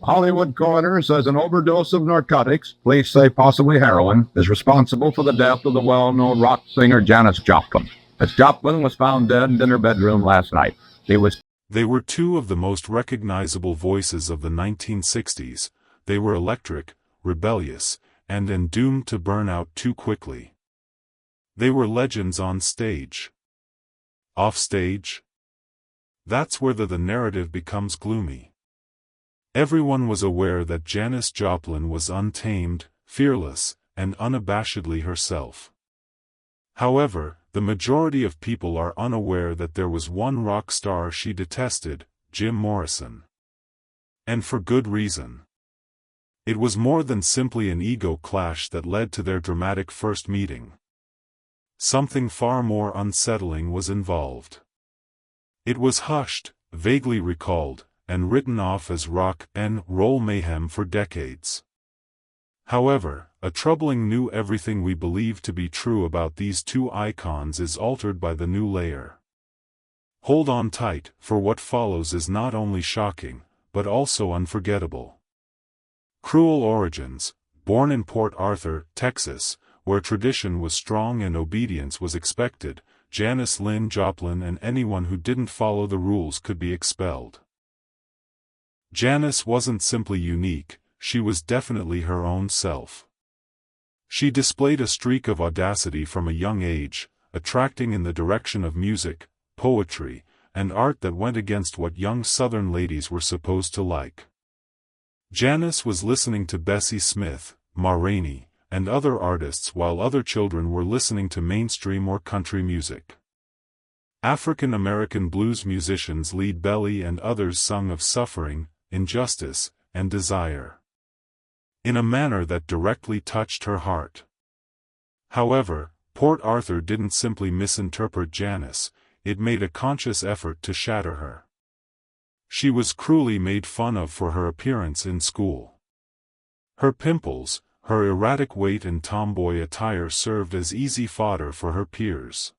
Hollywood coroner says an overdose of narcotics, police say possibly heroin, is responsible for the death of the well-known rock singer Janis Joplin. Miss Joplin was found dead in her bedroom last night. They were two of the most recognizable voices of the 1960s. They were electric, rebellious, and doomed to burn out too quickly. They were legends on stage. Off stage? That's where the narrative becomes gloomy. Everyone was aware that Janis Joplin was untamed, fearless, and unabashedly herself. However, the majority of people are unaware that there was one rock star she detested, Jim Morrison. And for good reason. It was more than simply an ego clash that led to their dramatic first meeting. Something far more unsettling was involved. It was hushed, vaguely recalled, and written off as rock and roll mayhem for decades. However, a troubling new everything we believe to be true about these two icons is altered by the new layer. Hold on tight, for what follows is not only shocking, but also unforgettable. Cruel origins. Born in Port Arthur, Texas, where tradition was strong and obedience was expected, Janis Lynn Joplin and anyone who didn't follow the rules could be expelled. Janis wasn't simply unique, she was definitely her own self. She displayed a streak of audacity from a young age, attracting in the direction of music, poetry, and art that went against what young Southern ladies were supposed to like. Janis was listening to Bessie Smith, Ma Rainey, and other artists while other children were listening to mainstream or country music. African American blues musicians Lead Belly and others sung of suffering, injustice, and desire, in a manner that directly touched her heart. However, Port Arthur didn't simply misinterpret Janis, it made a conscious effort to shatter her. She was cruelly made fun of for her appearance in school. Her pimples, her erratic weight and tomboy attire served as easy fodder for her peers.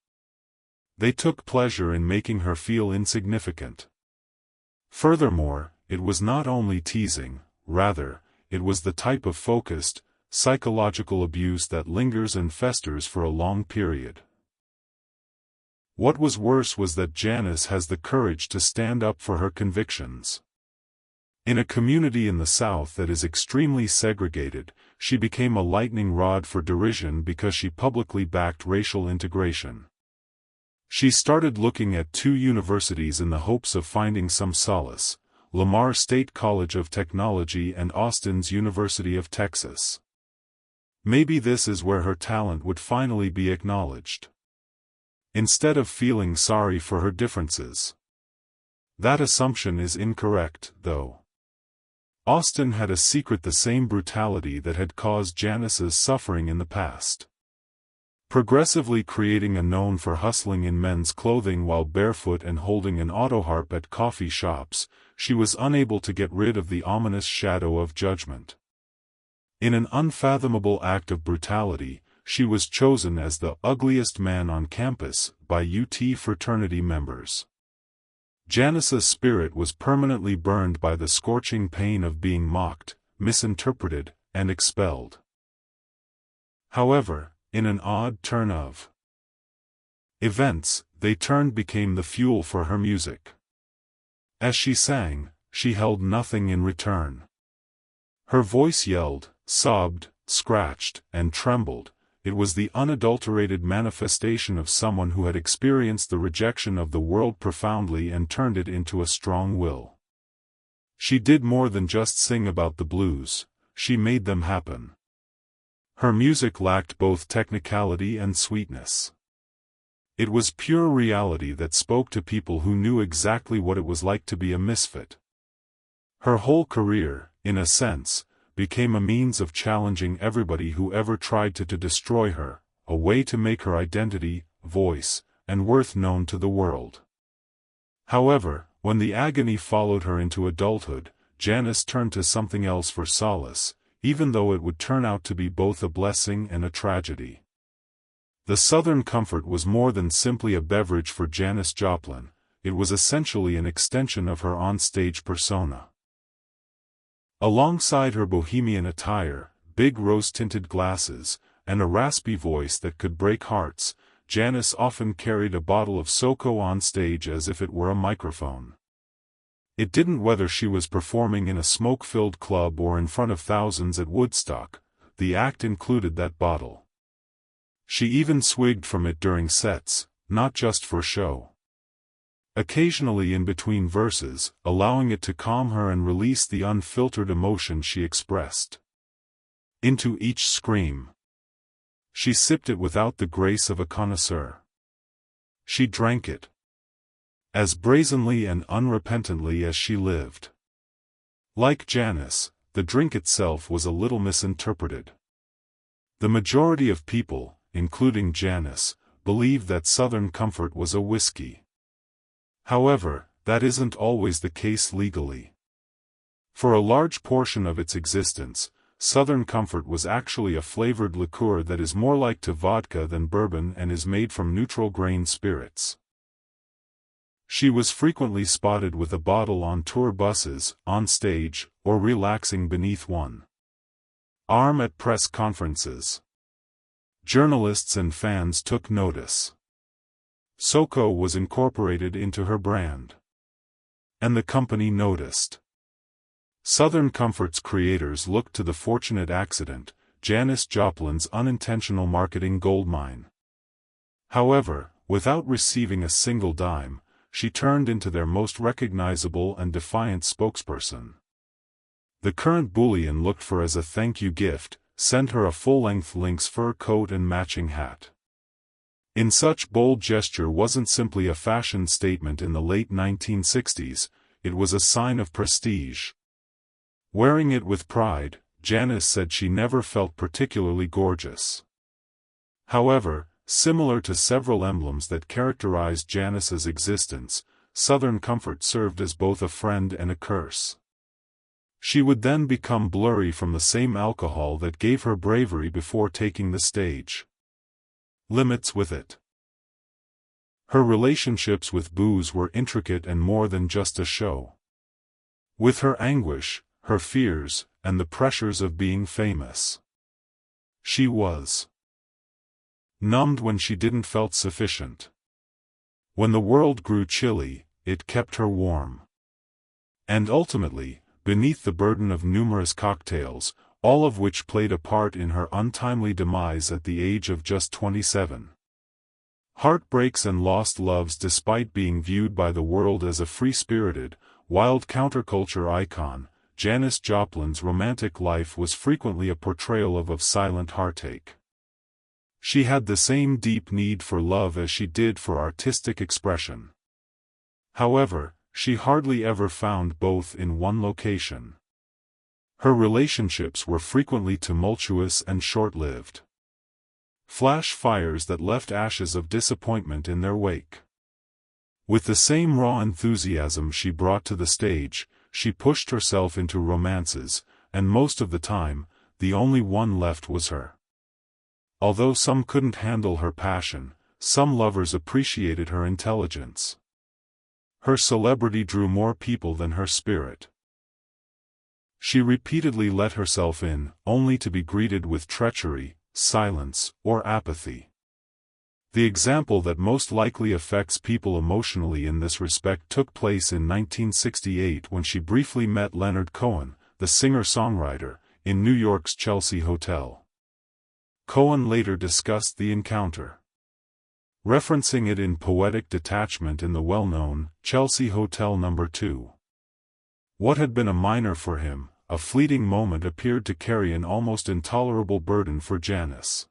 They took pleasure in making her feel insignificant. Furthermore, it was not only teasing, rather, it was the type of focused, psychological abuse that lingers and festers for a long period. What was worse was that Janis has the courage to stand up for her convictions. In a community in the South that is extremely segregated, she became a lightning rod for derision because she publicly backed racial integration. She started looking at two universities in the hopes of finding some solace: Lamar State College of Technology and Austin's University of Texas. Maybe this is where her talent would finally be acknowledged. Instead of feeling sorry for her differences. That assumption is incorrect, though. Austin had a secret, the same brutality that had caused Janis's suffering in the past. Progressively creating a known for hustling in men's clothing while barefoot and holding an autoharp at coffee shops, she was unable to get rid of the ominous shadow of judgment. In an unfathomable act of brutality, she was chosen as the ugliest man on campus by UT fraternity members. Janis's spirit was permanently burned by the scorching pain of being mocked, misinterpreted, and expelled. However, in an odd turn of events, they became the fuel for her music. As she sang, she held nothing in return. Her voice yelled, sobbed, scratched, and trembled. It was the unadulterated manifestation of someone who had experienced the rejection of the world profoundly and turned it into a strong will. She did more than just sing about the blues, she made them happen. Her music lacked both technicality and sweetness. It was pure reality that spoke to people who knew exactly what it was like to be a misfit. Her whole career, in a sense, became a means of challenging everybody who ever tried to destroy her, a way to make her identity, voice, and worth known to the world. However, when the agony followed her into adulthood, Janis turned to something else for solace, even though it would turn out to be both a blessing and a tragedy. The Southern comfort was more than simply a beverage for Janis Joplin, it was essentially an extension of her on-stage persona. Alongside her bohemian attire, big rose-tinted glasses, and a raspy voice that could break hearts, Janis often carried a bottle of SoCo on stage as if it were a microphone. It didn't whether she was performing in a smoke-filled club or in front of thousands at Woodstock, the act included that bottle. She even swigged from it during sets, not just for show. Occasionally in between verses, allowing it to calm her and release the unfiltered emotion she expressed. Into each scream, she sipped it without the grace of a connoisseur. She drank it as brazenly and unrepentantly as she lived. Like Janis, the drink itself was a little misinterpreted. The majority of people, including Janis, believed that Southern Comfort was a whiskey. However, that isn't always the case legally. For a large portion of its existence, Southern Comfort was actually a flavored liqueur that is more like to vodka than bourbon and is made from neutral grain spirits. She was frequently spotted with a bottle on tour buses, on stage, or relaxing beneath one arm at press conferences. Journalists and fans took notice. SoCo was incorporated into her brand. And the company noticed. Southern Comfort's creators looked to the fortunate accident, Janis Joplin's unintentional marketing goldmine. However, without receiving a single dime, she turned into their most recognizable and defiant spokesperson. The current bullion looked for as a thank-you gift, sent her a full-length lynx fur coat and matching hat. In such bold gesture wasn't simply a fashion statement in the late 1960s, it was a sign of prestige. Wearing it with pride, Janis said she never felt particularly gorgeous. However, similar to several emblems that characterized Janis's existence, Southern Comfort served as both a friend and a curse. She would then become blurry from the same alcohol that gave her bravery before taking the stage. Limits with it. Her relationships with booze were intricate and more than just a show. With her anguish, her fears, and the pressures of being famous. She was numbed when she didn't felt sufficient. When the world grew chilly, it kept her warm. And ultimately, beneath the burden of numerous cocktails, all of which played a part in her untimely demise at the age of just 27. Heartbreaks and lost loves. Despite being viewed by the world as a free-spirited, wild counterculture icon, Janis Joplin's romantic life was frequently a portrayal of silent heartache. She had the same deep need for love as she did for artistic expression. However, she hardly ever found both in one location. Her relationships were frequently tumultuous and short-lived. Flash fires that left ashes of disappointment in their wake. With the same raw enthusiasm she brought to the stage, she pushed herself into romances, and most of the time, the only one left was her. Although some couldn't handle her passion, some lovers appreciated her intelligence. Her celebrity drew more people than her spirit. She repeatedly let herself in, only to be greeted with treachery, silence, or apathy. The example that most likely affects people emotionally in this respect took place in 1968 when she briefly met Leonard Cohen, the singer-songwriter, in New York's Chelsea Hotel. Cohen later discussed the encounter, referencing it in poetic detachment in the well-known Chelsea Hotel No. 2. What had been a minor for him, a fleeting moment appeared to carry an almost intolerable burden for Janis.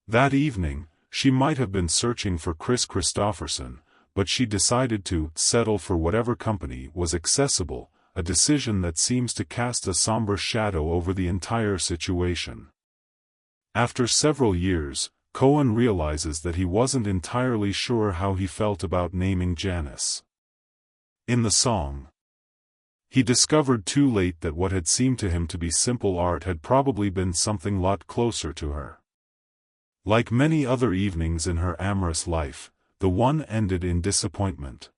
That evening, she might have been searching for Chris Christopherson, but she decided to settle for whatever company was accessible, a decision that seems to cast a somber shadow over the entire situation. After several years, Cohen realizes that he wasn't entirely sure how he felt about naming Janis. In the song, he discovered too late that what had seemed to him to be simple art had probably been something lot closer to her. Like many other evenings in her amorous life, the one ended in disappointment.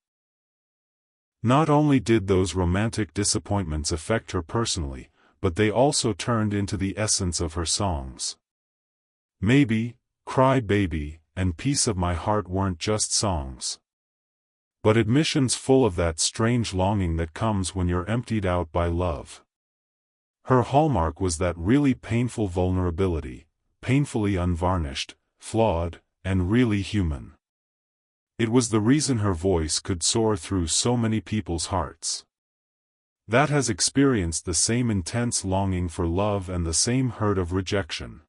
Not only did those romantic disappointments affect her personally, but they also turned into the essence of her songs. Maybe, Cry Baby, and Piece of My Heart weren't just songs, but admissions full of that strange longing that comes when you're emptied out by love. Her hallmark was that really painful vulnerability, painfully unvarnished, flawed, and really human. It was the reason her voice could soar through so many people's hearts. That has experienced the same intense longing for love and the same hurt of rejection.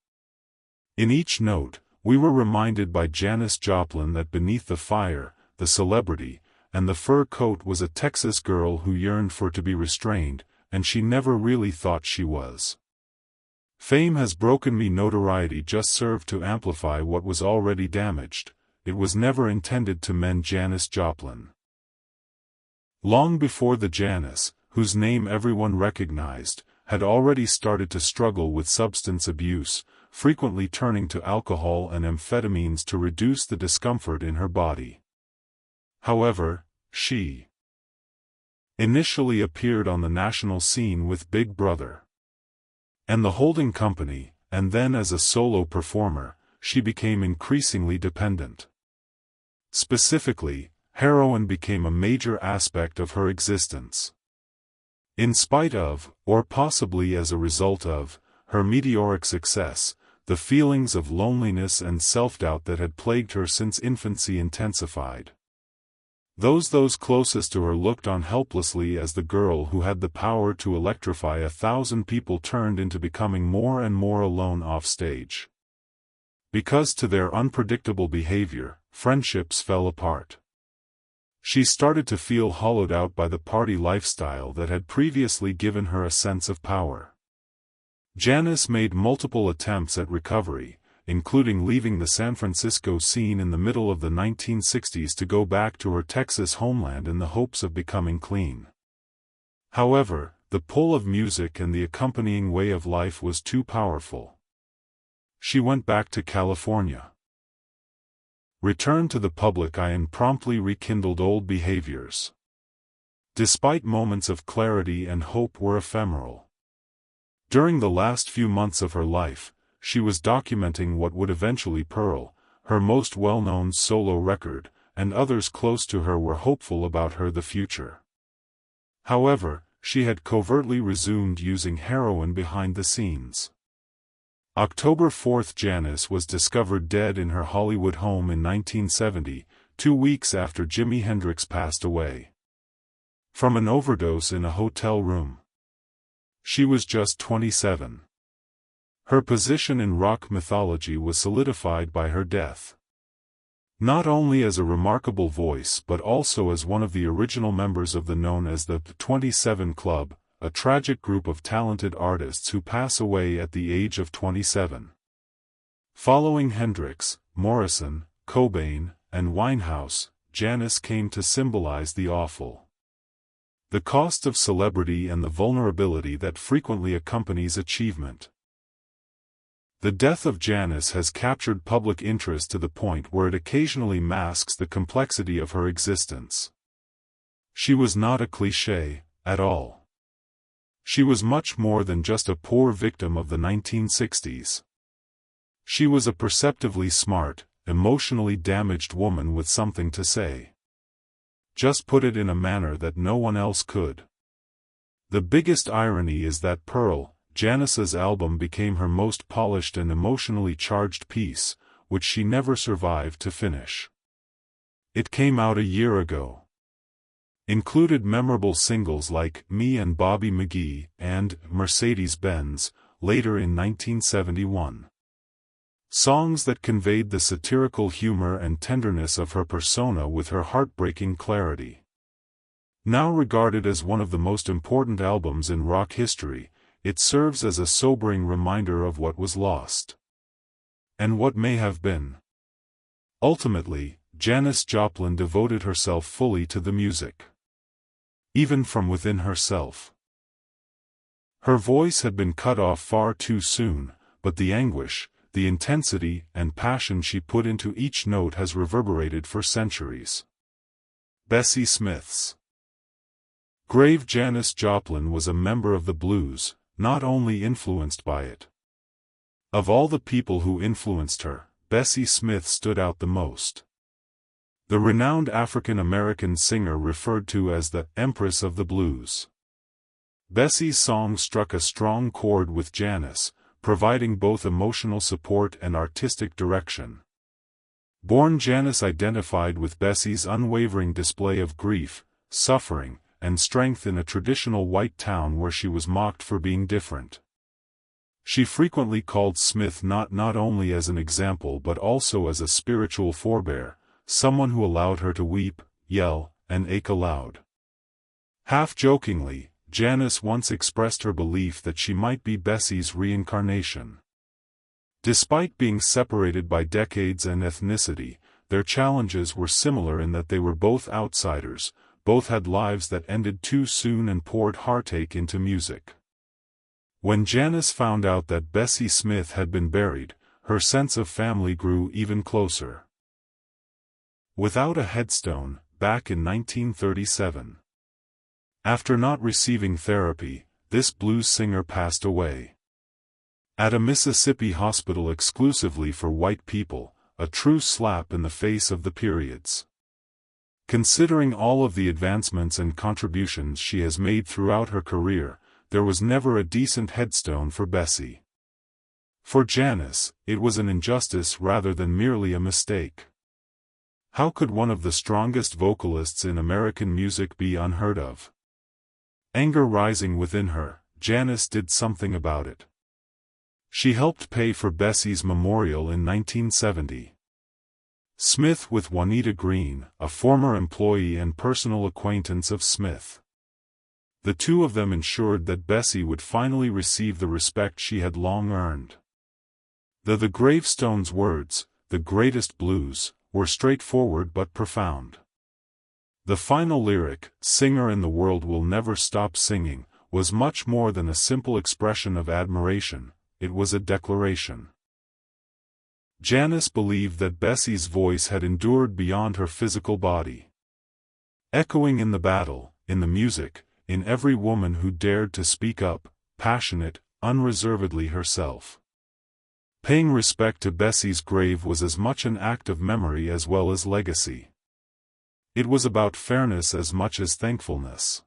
In each note, we were reminded by Janis Joplin that beneath the fire, the celebrity, and the fur coat was a Texas girl who yearned for to be restrained, and she never really thought she was. Fame has broken me. Notoriety just served to amplify what was already damaged. It was never intended to mend Janis Joplin. Long before the Janis, whose name everyone recognized, had already started to struggle with substance abuse, frequently turning to alcohol and amphetamines to reduce the discomfort in her body. However, she initially appeared on the national scene with Big Brother and the holding company, and then as a solo performer, she became increasingly dependent. Specifically, heroin became a major aspect of her existence. In spite of, or possibly as a result of, her meteoric success, the feelings of loneliness and self-doubt that had plagued her since infancy intensified. Those closest to her looked on helplessly as the girl who had the power to electrify 1,000 people turned into becoming more and more alone off stage. Because to their unpredictable behavior, friendships fell apart. She started to feel hollowed out by the party lifestyle that had previously given her a sense of power. Janis made multiple attempts at recovery, including leaving the San Francisco scene in the middle of the 1960s to go back to her Texas homeland in the hopes of becoming clean. However, the pull of music and the accompanying way of life was too powerful. She went back to California, returned to the public eye, and promptly rekindled old behaviors. Despite moments of clarity and hope were ephemeral. During the last few months of her life, she was documenting what would eventually Pearl, her most well-known solo record, and others close to her were hopeful about the future. However, she had covertly resumed using heroin behind the scenes. October 4, Janis was discovered dead in her Hollywood home in 1970, 2 weeks after Jimi Hendrix passed away from an overdose in a hotel room. She was just 27. Her position in rock mythology was solidified by her death. Not only as a remarkable voice but also as one of the original members of the known as the 27 Club, a tragic group of talented artists who pass away at the age of 27. Following Hendrix, Morrison, Cobain, and Winehouse, Janis came to symbolize the awful, the cost of celebrity and the vulnerability that frequently accompanies achievement. The death of Janis has captured public interest to the point where it occasionally masks the complexity of her existence. She was not a cliché, at all. She was much more than just a poor victim of the 1960s. She was a perceptively smart, emotionally damaged woman with something to say. Just put it in a manner that no one else could. The biggest irony is that Pearl, Janis's album, became her most polished and emotionally charged piece, which she never survived to finish. It came out a year ago. Included memorable singles like Me and Bobby McGee and Mercedes-Benz, later in 1971. Songs that conveyed the satirical humor and tenderness of her persona with her heartbreaking clarity. Now regarded as one of the most important albums in rock history, it serves as a sobering reminder of what was lost and what may have been. Ultimately, Janis Joplin devoted herself fully to the music. Even from within herself. Her voice had been cut off far too soon, but the anguish, the intensity and passion she put into each note has reverberated for centuries. Bessie Smith's Grave Janis Joplin was a member of the blues, not only influenced by it. Of all the people who influenced her, Bessie Smith stood out the most. The renowned African-American singer referred to as the Empress of the Blues. Bessie's song struck a strong chord with Janis, providing both emotional support and artistic direction. Born Janis identified with Bessie's unwavering display of grief, suffering, and strength in a traditional white town where she was mocked for being different. She frequently called Smith not only as an example but also as a spiritual forebear, someone who allowed her to weep, yell, and ache aloud. Half-jokingly, Janis once expressed her belief that she might be Bessie's reincarnation. Despite being separated by decades and ethnicity, their challenges were similar in that they were both outsiders, both had lives that ended too soon and poured heartache into music. When Janis found out that Bessie Smith had been buried, her sense of family grew even closer. Without a headstone, back in 1937. After not receiving therapy, this blues singer passed away. At a Mississippi hospital exclusively for white people, a true slap in the face of the periods. Considering all of the advancements and contributions she has made throughout her career, there was never a decent headstone for Bessie. For Janis, it was an injustice rather than merely a mistake. How could one of the strongest vocalists in American music be unheard of? Anger rising within her, Janis did something about it. She helped pay for Bessie's memorial in 1970. Smith with Juanita Green, a former employee and personal acquaintance of Smith. The two of them ensured that Bessie would finally receive the respect she had long earned. The gravestone's words, "The greatest blues," were straightforward but profound. The final lyric, "Singer in the world will never stop singing," was much more than a simple expression of admiration, it was a declaration. Janis believed that Bessie's voice had endured beyond her physical body. Echoing in the battle, in the music, in every woman who dared to speak up, passionate, unreservedly herself. Paying respect to Bessie's grave was as much an act of memory as well as legacy. It was about fairness as much as thankfulness.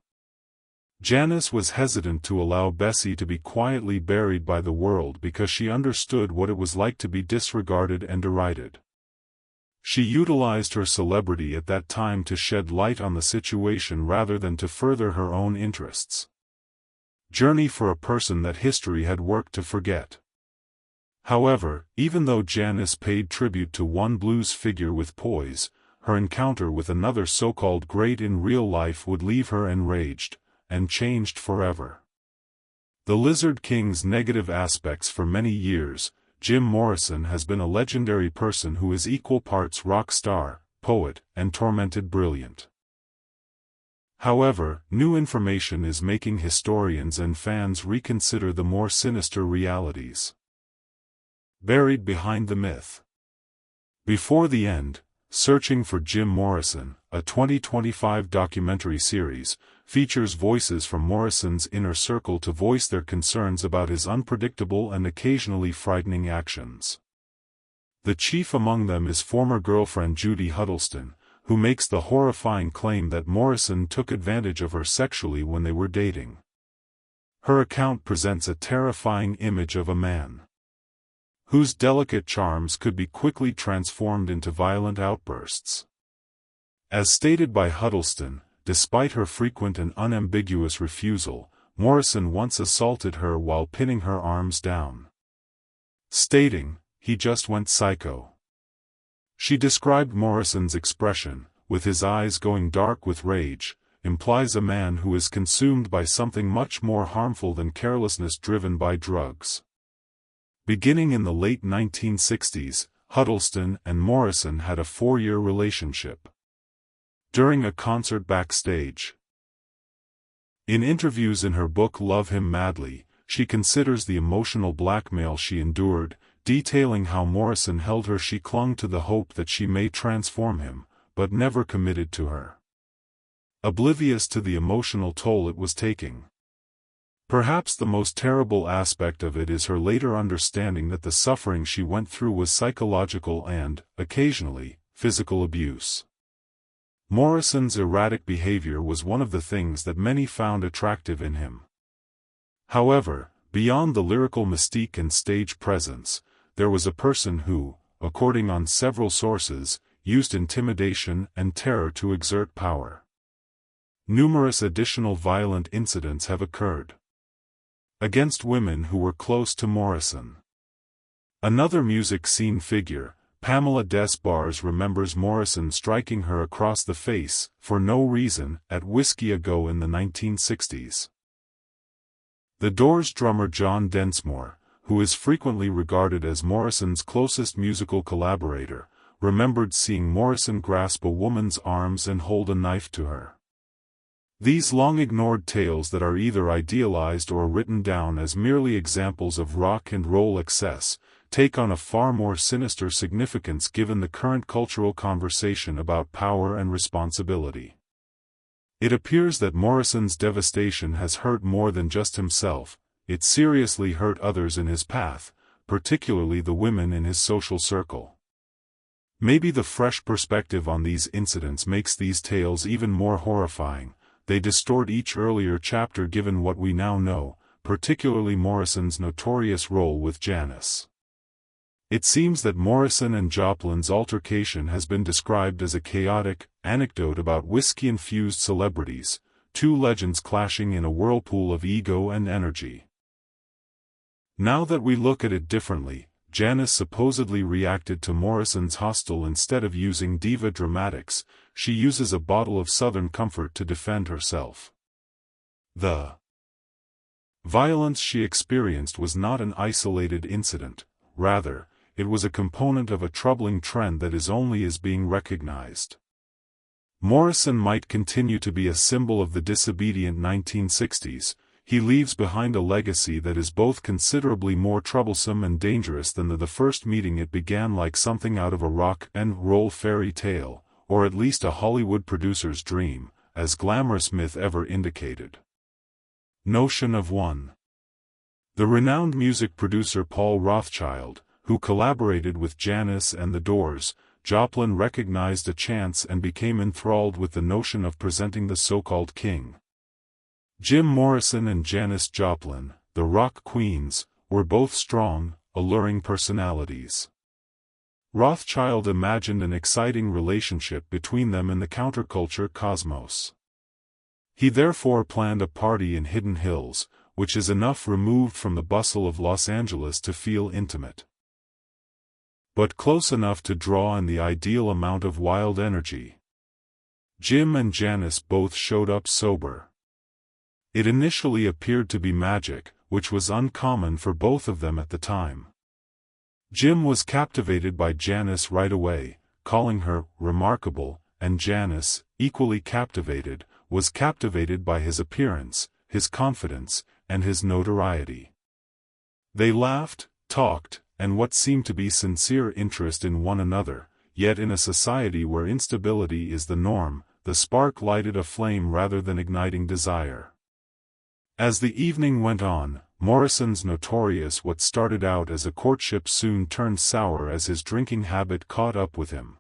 Janis was hesitant to allow Bessie to be quietly buried by the world because she understood what it was like to be disregarded and derided. She utilized her celebrity at that time to shed light on the situation rather than to further her own interests. Journey for a person that history had worked to forget. However, even though Janis paid tribute to one blues figure with poise, her encounter with another so-called great in real life would leave her enraged, and changed forever. The Lizard King's negative aspects. For many years, Jim Morrison has been a legendary person who is equal parts rock star, poet, and tormented brilliant. However, new information is making historians and fans reconsider the more sinister realities. Buried behind the myth. Before the End, Searching for Jim Morrison, a 2025 documentary series, features voices from Morrison's inner circle to voice their concerns about his unpredictable and occasionally frightening actions. The chief among them is former girlfriend Judy Huddleston, who makes the horrifying claim that Morrison took advantage of her sexually when they were dating. Her account presents a terrifying image of a man whose delicate charms could be quickly transformed into violent outbursts. As stated by Huddleston, despite her frequent and unambiguous refusal, Morrison once assaulted her while pinning her arms down, stating, "He just went psycho." She described Morrison's expression, with his eyes going dark with rage, implies a man who is consumed by something much more harmful than carelessness driven by drugs. Beginning in the late 1960s, Huddleston and Morrison had a 4-year relationship. During a concert backstage. In interviews in her book Love Him Madly, she considers the emotional blackmail she endured, detailing how Morrison held her. She clung to the hope that she may transform him, but never committed to her. oblivious to the emotional toll it was taking. Perhaps the most terrible aspect of it is her later understanding that the suffering she went through was psychological and, occasionally, physical abuse. Morrison's erratic behavior was one of the things that many found attractive in him. However, beyond the lyrical mystique and stage presence, there was a person who, according on several sources, used intimidation and terror to exert power. Numerous additional violent incidents have occurred against women who were close to Morrison. Another music scene figure, Pamela Des Barres, remembers Morrison striking her across the face, for no reason, at Whiskey A Go in the 1960s. The Doors drummer John Densmore, who is frequently regarded as Morrison's closest musical collaborator, remembered seeing Morrison grasp a woman's arms and hold a knife to her. These long-ignored tales that are either idealized or written down as merely examples of rock and roll excess, take on a far more sinister significance given the current cultural conversation about power and responsibility. It appears that Morrison's devastation has hurt more than just himself, it seriously hurt others in his path, particularly the women in his social circle. Maybe the fresh perspective on these incidents makes these tales even more horrifying. They distort each earlier chapter given what we now know, particularly Morrison's notorious role with Janis. It seems that Morrison and Joplin's altercation has been described as a chaotic anecdote about whiskey-infused celebrities, two legends clashing in a whirlpool of ego and energy. Now that we look at it differently, Janis supposedly reacted to Morrison's hostile. Instead of using diva dramatics, she uses a bottle of Southern Comfort to defend herself. The violence she experienced was not an isolated incident, rather, it was a component of a troubling trend that is only being recognized. Morrison might continue to be a symbol of the disobedient 1960s, he leaves behind a legacy that is both considerably more troublesome and dangerous than the first meeting. It began like something out of a rock and roll fairy tale, or at least a Hollywood producer's dream, as glamorous myth ever indicated. Notion of one. The renowned music producer Paul Rothchild, who collaborated with Janis and the Doors, Joplin recognized a chance and became enthralled with the notion of presenting the so-called king. Jim Morrison and Janis Joplin, the rock queens, were both strong, alluring personalities. Rothchild imagined an exciting relationship between them in the counterculture cosmos. He therefore planned a party in Hidden Hills, which is enough removed from the bustle of Los Angeles to feel intimate, but close enough to draw in the ideal amount of wild energy. Jim and Janis both showed up sober. It initially appeared to be magic, which was uncommon for both of them at the time. Jim was captivated by Janis right away, calling her remarkable, and Janis, equally captivated, was captivated by his appearance, his confidence, and his notoriety. They laughed, talked, and what seemed to be sincere interest in one another, yet in a society where instability is the norm, the spark lighted a flame rather than igniting desire. As the evening went on, Morrison's notorious what started out as a courtship soon turned sour as his drinking habit caught up with him.